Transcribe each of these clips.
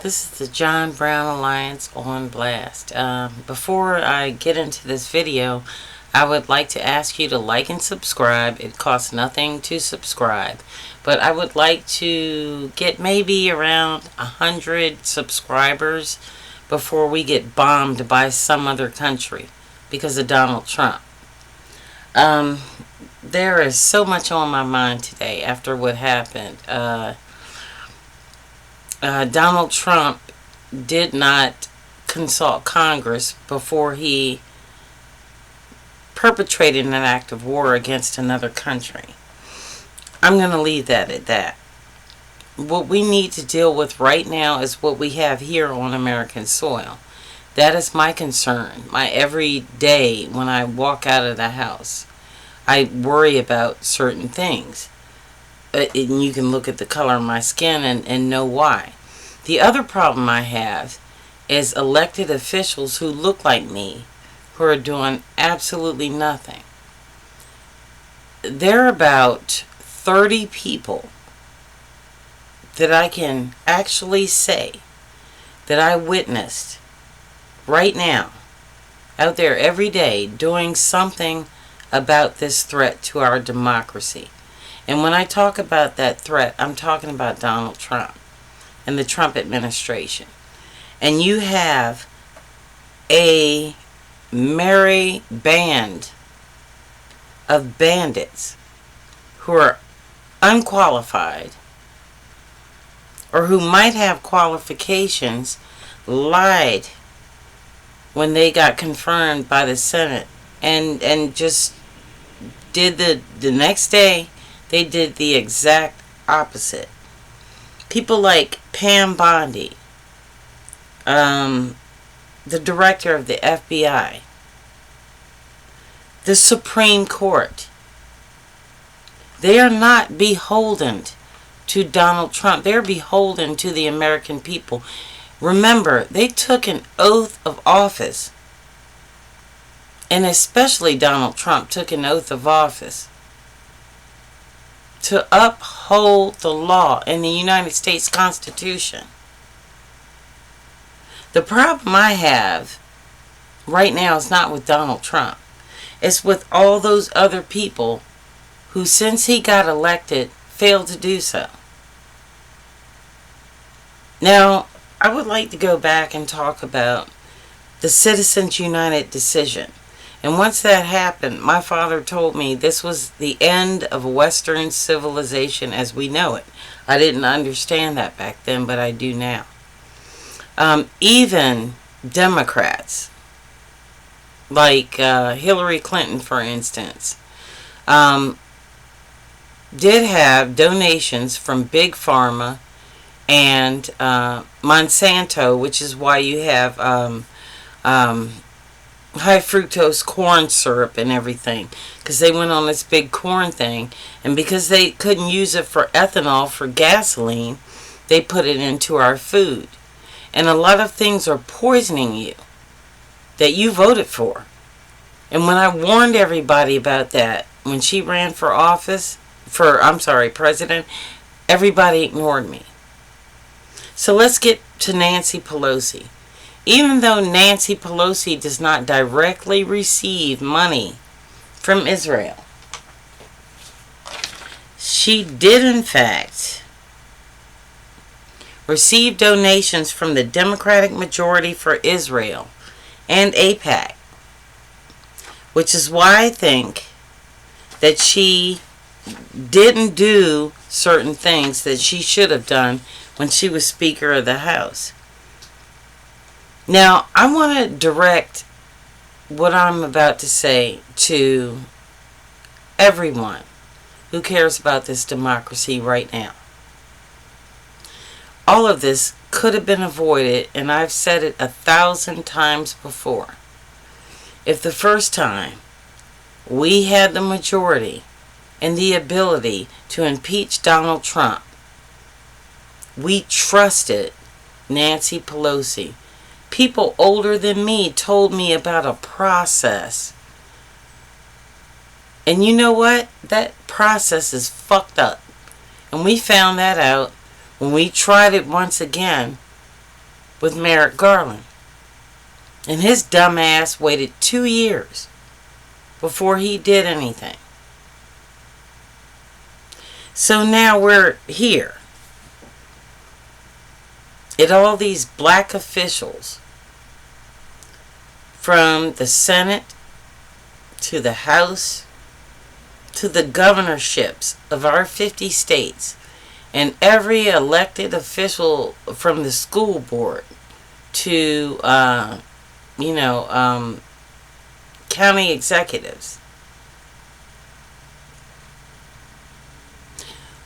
This is the John Brown Alliance on Blast. Before I get into this video, I would like to ask you to like and subscribe. It costs nothing to subscribe. But I would like to get maybe around 100 subscribers before we get bombed by some other country because of Donald Trump. There is so much on my mind today after what happened. Donald Trump did not consult Congress before he perpetrated an act of war against another country. I'm going to leave that at that. What we need to deal with right now is what we have here on American soil. That is my concern. My every day when I walk out of the house, I worry about certain things. And you can look at the color of my skin and know why. The other problem I have is elected officials who look like me, who are doing absolutely nothing. There are about 30 people that I can actually say that I witnessed right now, out there every day, doing something about this threat to our democracy. And when I talk about that threat, I'm talking about Donald Trump and the Trump administration. And you have a merry band of bandits who are unqualified or who might have qualifications, lied when they got confirmed by the Senate and just did the next day they did the exact opposite. People like Pam Bondi, the director of the FBI, the Supreme Court, they are not beholden to Donald Trump. They're beholden to the American people. Remember, they took an oath of office, and especially Donald Trump took an oath of office to uphold the law in the United States Constitution. The problem I have right now is not with Donald Trump. It's with all those other people who, since he got elected, failed to do so. Now, I would like to go back and talk about the Citizens United decision. And once that happened, my father told me this was the end of Western civilization as we know it. I didn't understand that back then, but I do now. Even Democrats, like Hillary Clinton, for instance, did have donations from Big Pharma and Monsanto, which is why you have high fructose corn syrup and everything, because they went on this big corn thing, and because they couldn't use it for ethanol for gasoline, they put it into our food. And a lot of things are poisoning you that you voted for. And when I warned everybody about that when she ran for president, everybody ignored me. So let's get to Nancy Pelosi. Even though Nancy Pelosi does not directly receive money from Israel, she did in fact receive donations from the Democratic majority for Israel and AIPAC, which is why I think that she didn't do certain things that she should have done when she was Speaker of the House. Now, I want to direct what I'm about to say to everyone who cares about this democracy right now. All of this could have been avoided, and I've said it 1,000 times before. If the first time we had the majority and the ability to impeach Donald Trump, we trusted Nancy Pelosi. People older than me told me about a process. And you know what? That process is fucked up. And we found that out when we tried it once again with Merrick Garland. And his dumb ass waited 2 years before he did anything. So now we're here. At all these black officials, from the Senate to the House to the governorships of our 50 states, and every elected official from the school board to, county executives.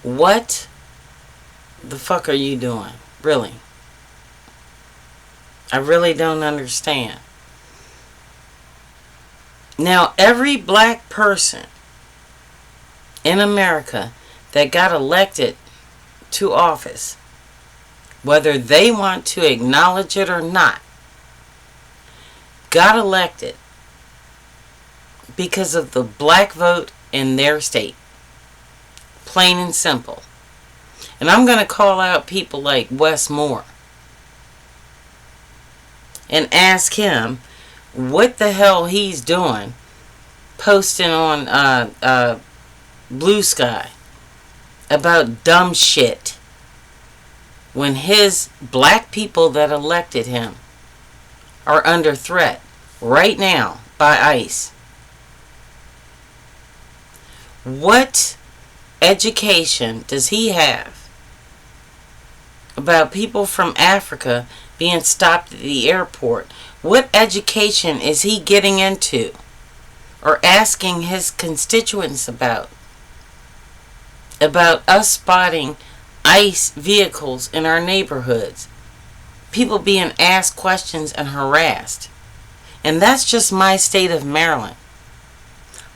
What the fuck are you doing? Really? I really don't understand. Now, every black person in America that got elected to office, whether they want to acknowledge it or not, got elected because of the black vote in their state. Plain and simple. And I'm going to call out people like Wes Moore and ask him what the hell he's doing posting on Blue Sky about dumb shit when his black people that elected him are under threat right now by ICE. What education does he have about people from Africa being stopped at the airport? What education is he getting into or asking his constituents about? About us spotting ICE vehicles in our neighborhoods. People being asked questions and harassed. And that's just my state of Maryland.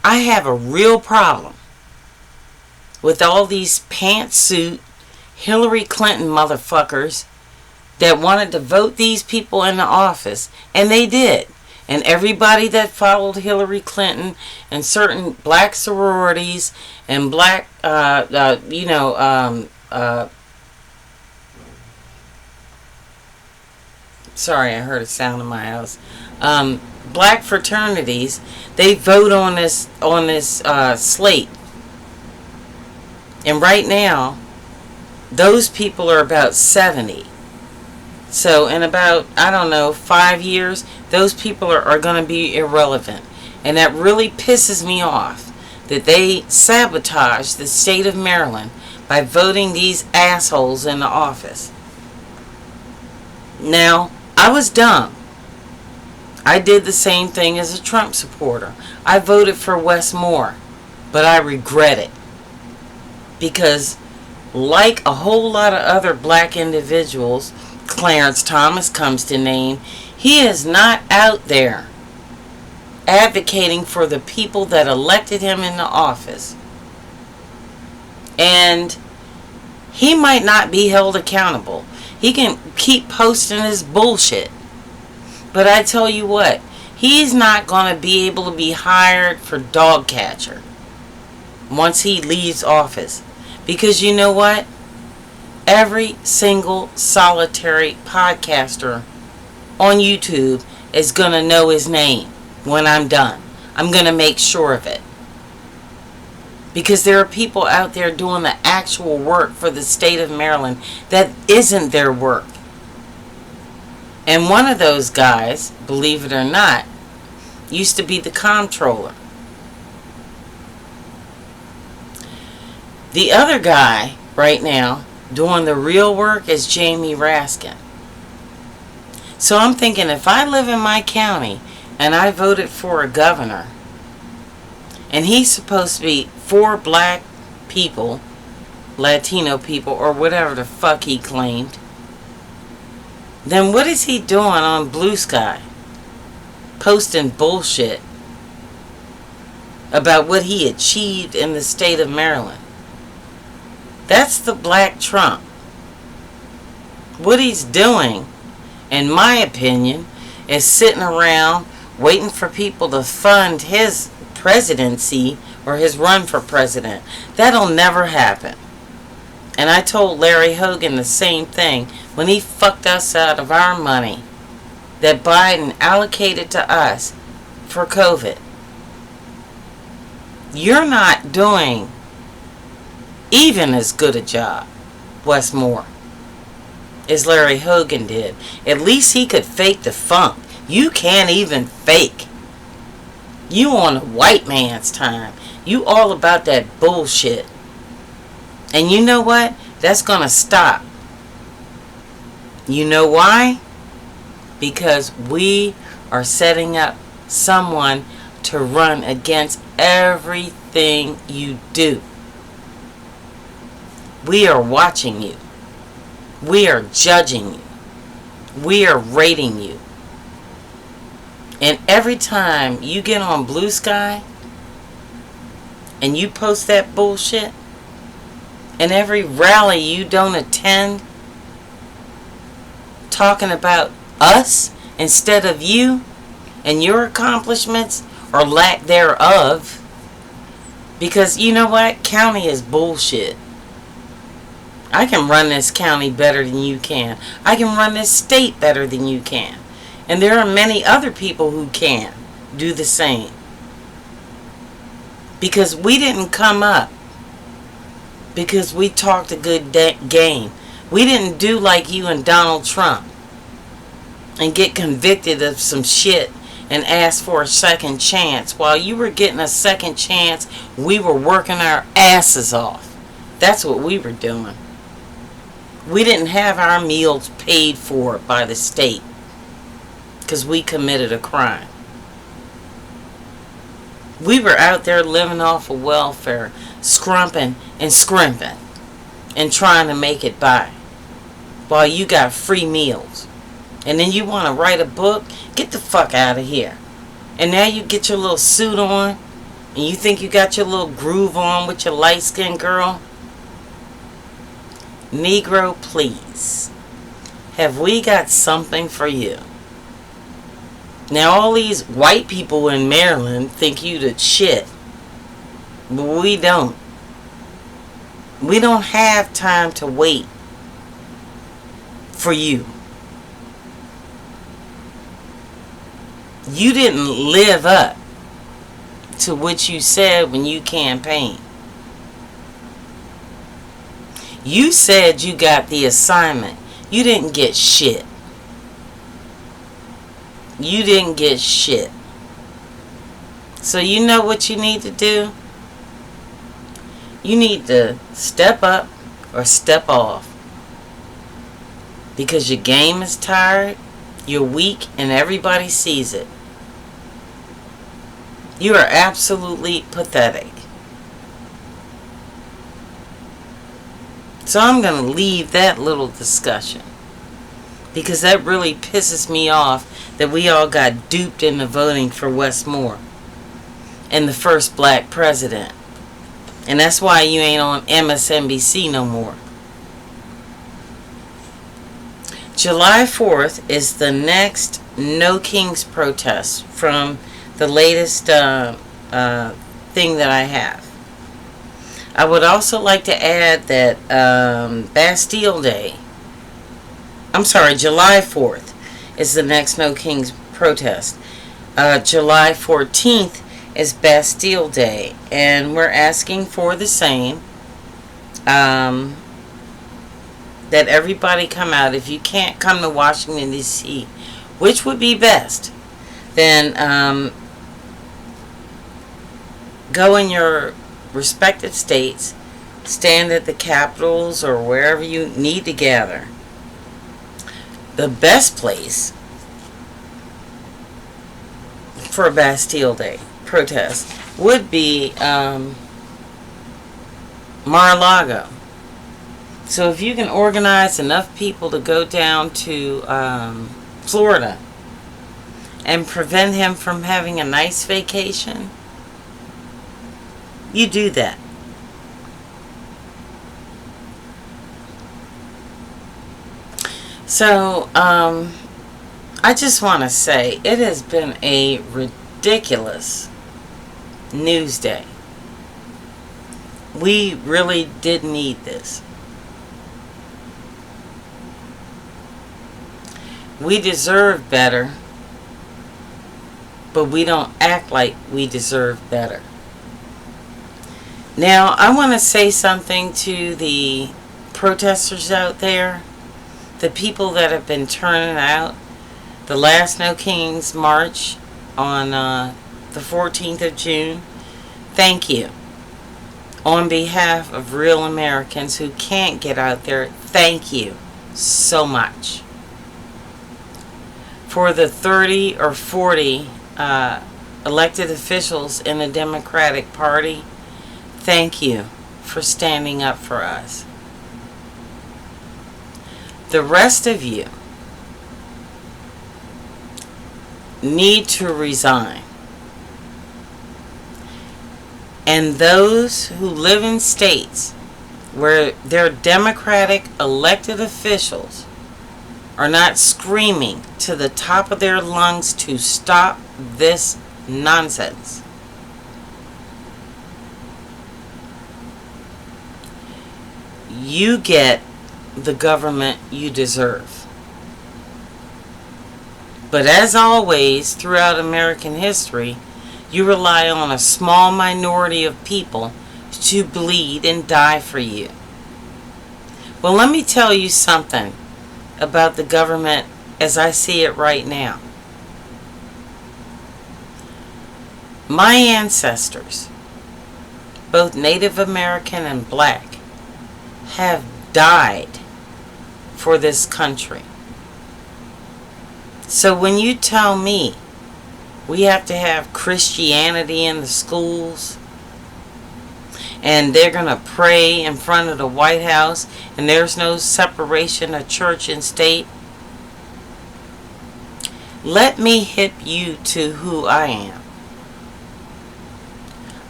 I have a real problem with all these pantsuit Hillary Clinton motherfuckers that wanted to vote these people into office. And they did. And everybody that followed Hillary Clinton and certain black sororities and black, sorry, I heard a sound in my house. Black fraternities, they vote on this slate. And right now, those people are about 70. So in about, 5 years, those people are going to be irrelevant. And that really pisses me off that they sabotage the state of Maryland by voting these assholes into office. Now, I was dumb. I did the same thing as a Trump supporter. I voted for Wes Moore, but I regret it. Because like a whole lot of other black individuals, Clarence Thomas comes to name, he is not out there advocating for the people that elected him into office. And he might not be held accountable. He can keep posting his bullshit. But I tell you what, he's not going to be able to be hired for dog catcher once he leaves office. Because you know what? Every single solitary podcaster on YouTube is going to know his name when I'm done. I'm going to make sure of it. Because there are people out there doing the actual work for the state of Maryland that isn't their work. And one of those guys, believe it or not, used to be the comptroller. The other guy right now doing the real work is Jamie Raskin. So I'm thinking, if I live in my county and I voted for a governor and he's supposed to be for black people, Latino people, or whatever the fuck he claimed, then what is he doing on Blue Sky? Posting bullshit about what he achieved in the state of Maryland. That's the black Trump. What he's doing, in my opinion, is sitting around waiting for people to fund his presidency or his run for president. That'll never happen. And I told Larry Hogan the same thing when he fucked us out of our money that Biden allocated to us for COVID. You're not doing even as good a job, Wes Moore, as Larry Hogan did. At least he could fake the funk. You can't even fake. You on a white man's time. You all about that bullshit. And you know what? That's gonna stop. You know why? Because we are setting up someone to run against everything you do. We are watching you. We are judging you. We are rating you. And every time you get on Blue Sky and you post that bullshit, and every rally you don't attend talking about us instead of you and your accomplishments or lack thereof, because you know what? County is bullshit. I can run this county better than you can. I can run this state better than you can. And there are many other people who can do the same. Because we didn't come up because we talked a good game. We didn't do like you and Donald Trump and get convicted of some shit and ask for a second chance. While you were getting a second chance, we were working our asses off. That's what we were doing. We didn't have our meals paid for by the state because we committed a crime. We were out there living off of welfare, scrumping and scrimping and trying to make it by while you got free meals. And then you want to write a book? Get the fuck out of here. And now you get your little suit on and you think you got your little groove on with your light-skinned girl? Negro, please. Have we got something for you? Now all these white people in Maryland think you the shit. But we don't. We don't have time to wait for you. You didn't live up to what you said when you campaigned. You said you got the assignment. You didn't get shit. You didn't get shit. So you know what you need to do? You need to step up or step off. Because your game is tired, you're weak, and everybody sees it. You are absolutely pathetic. So I'm going to leave that little discussion. Because that really pisses me off that we all got duped into voting for Wes Moore and the first black president. And that's why you ain't on MSNBC no more. July 4th is the next No Kings protest from the latest thing that I have. I would also like to add that Bastille Day, July 4th is the next No Kings protest. July 14th is Bastille Day, and we're asking for the same. That everybody come out. If you can't come to Washington, D.C., which would be best, then go in your respective states, stand at the capitals or wherever you need to gather. The best place for a Bastille Day protest would be Mar-a-Lago. So if you can organize enough people to go down to Florida and prevent him from having a nice vacation, you do that. So, I just want to say, it has been a ridiculous news day. We really did need this. We deserve better, but we don't act like we deserve better. Now, I want to say something to the protesters out there, the people that have been turning out. The last No Kings March on the 14th of June. Thank you. On behalf of real Americans who can't get out there, thank you so much. For the 30 or 40 elected officials in the Democratic Party, thank you for standing up for us. The rest of you need to resign. And those who live in states where their Democratic elected officials are not screaming to the top of their lungs to stop this nonsense, you get the government you deserve. But as always, throughout American history, you rely on a small minority of people to bleed and die for you. Well, let me tell you something about the government as I see it right now. My ancestors, both Native American and black, have died for this country. So when you tell me we have to have Christianity in the schools, and they're going to pray in front of the White House, and there's no separation of church and state, let me hip you to who I am.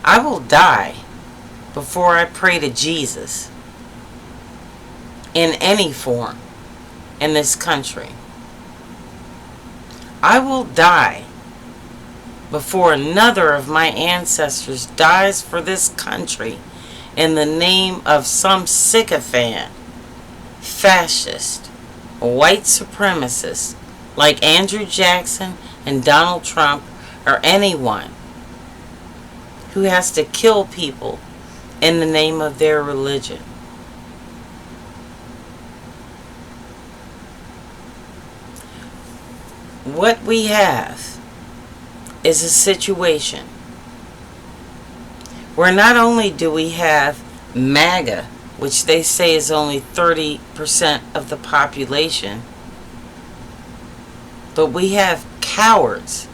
I will die before I pray to Jesus in any form in this country. I will die before another of my ancestors dies for this country in the name of some sycophant, fascist, white supremacist like Andrew Jackson and Donald Trump, or anyone who has to kill people in the name of their religion. What we have is a situation where not only do we have MAGA, which they say is only 30% of the population, but we have cowards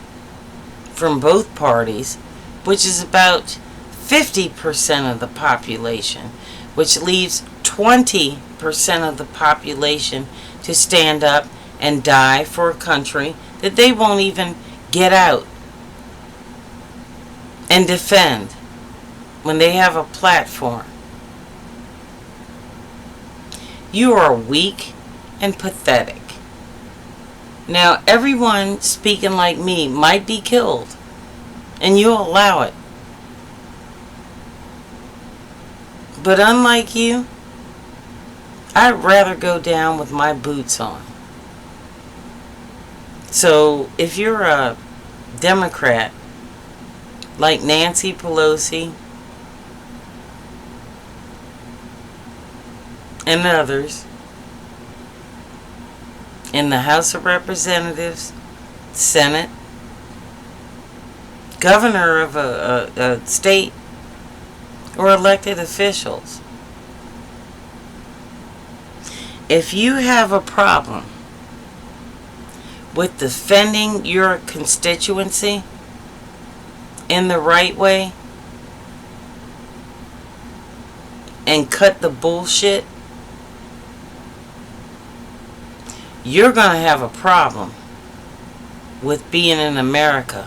from both parties, which is about 50% of the population, which leaves 20% of the population to stand up and die for a country that they won't even get out and defend when they have a platform. You are weak and pathetic. Now, everyone speaking like me might be killed, and you'll allow it. But unlike you, I'd rather go down with my boots on. So, if you're a Democrat like Nancy Pelosi and others in the House of Representatives, Senate, governor of a state, or elected officials, if you have a problem with defending your constituency in the right way and cut the bullshit, you're going to have a problem with being in America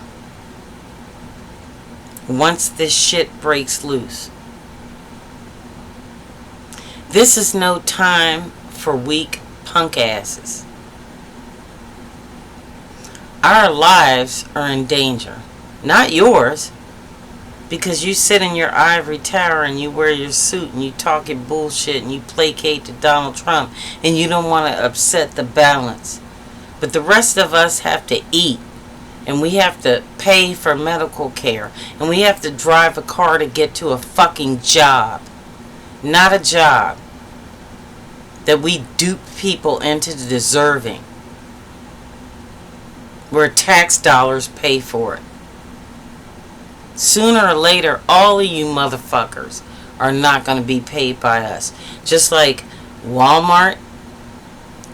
once this shit breaks loose. This is no time for weak punk asses. Our lives are in danger. Not yours, because you sit in your ivory tower and you wear your suit and you talking bullshit and you placate to Donald Trump and you don't want to upset the balance But the rest of us have to eat. And we have to pay for medical care. And we have to drive a car to get to a fucking job. Not a job that we dupe people into deserving. Where tax dollars pay for it. Sooner or later, all of you motherfuckers are not going to be paid by us. Just like Walmart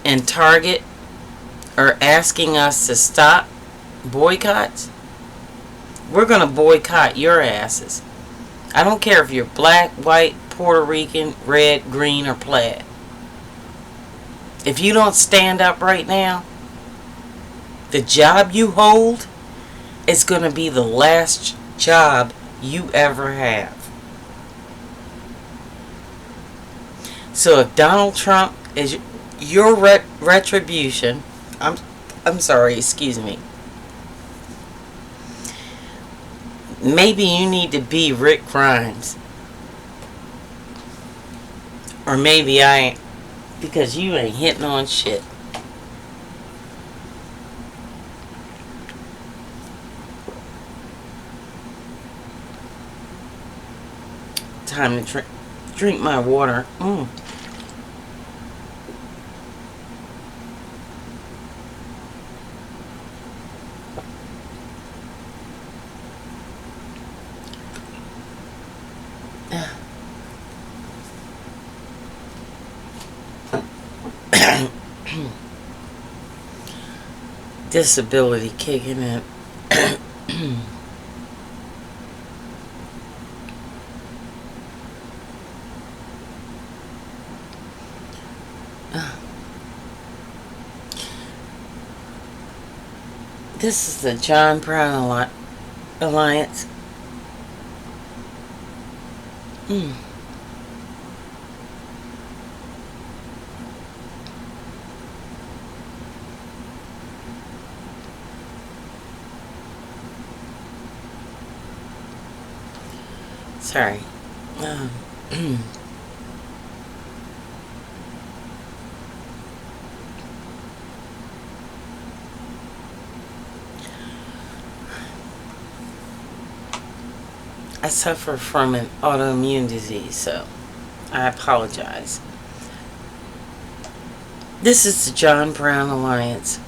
and Target are asking us to stop boycotts. We're going to boycott your asses. I don't care if you're black, white, Puerto Rican, red, green, or plaid. If you don't stand up right now, the job you hold is going to be the last job you ever have. So if Donald Trump is your retribution, I'm sorry, excuse me. Maybe you need to be Rick Grimes. Or maybe I ain't, because you ain't hitting on shit. Time to drink my water. Disability kicking in. This is the John Brown Alliance. Sorry. I suffer from an autoimmune disease, so I apologize. This is the John Brown Alliance.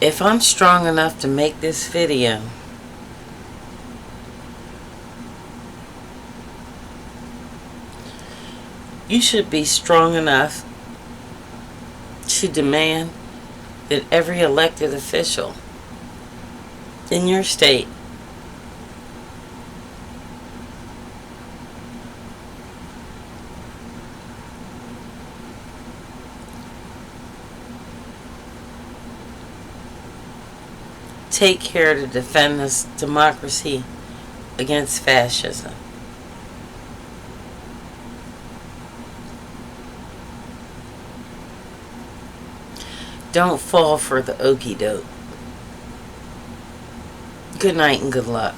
If I'm strong enough to make this video, you should be strong enough to demand that every elected official in your state take care to defend this democracy against fascism. Don't fall for the okie doke. Good night and good luck.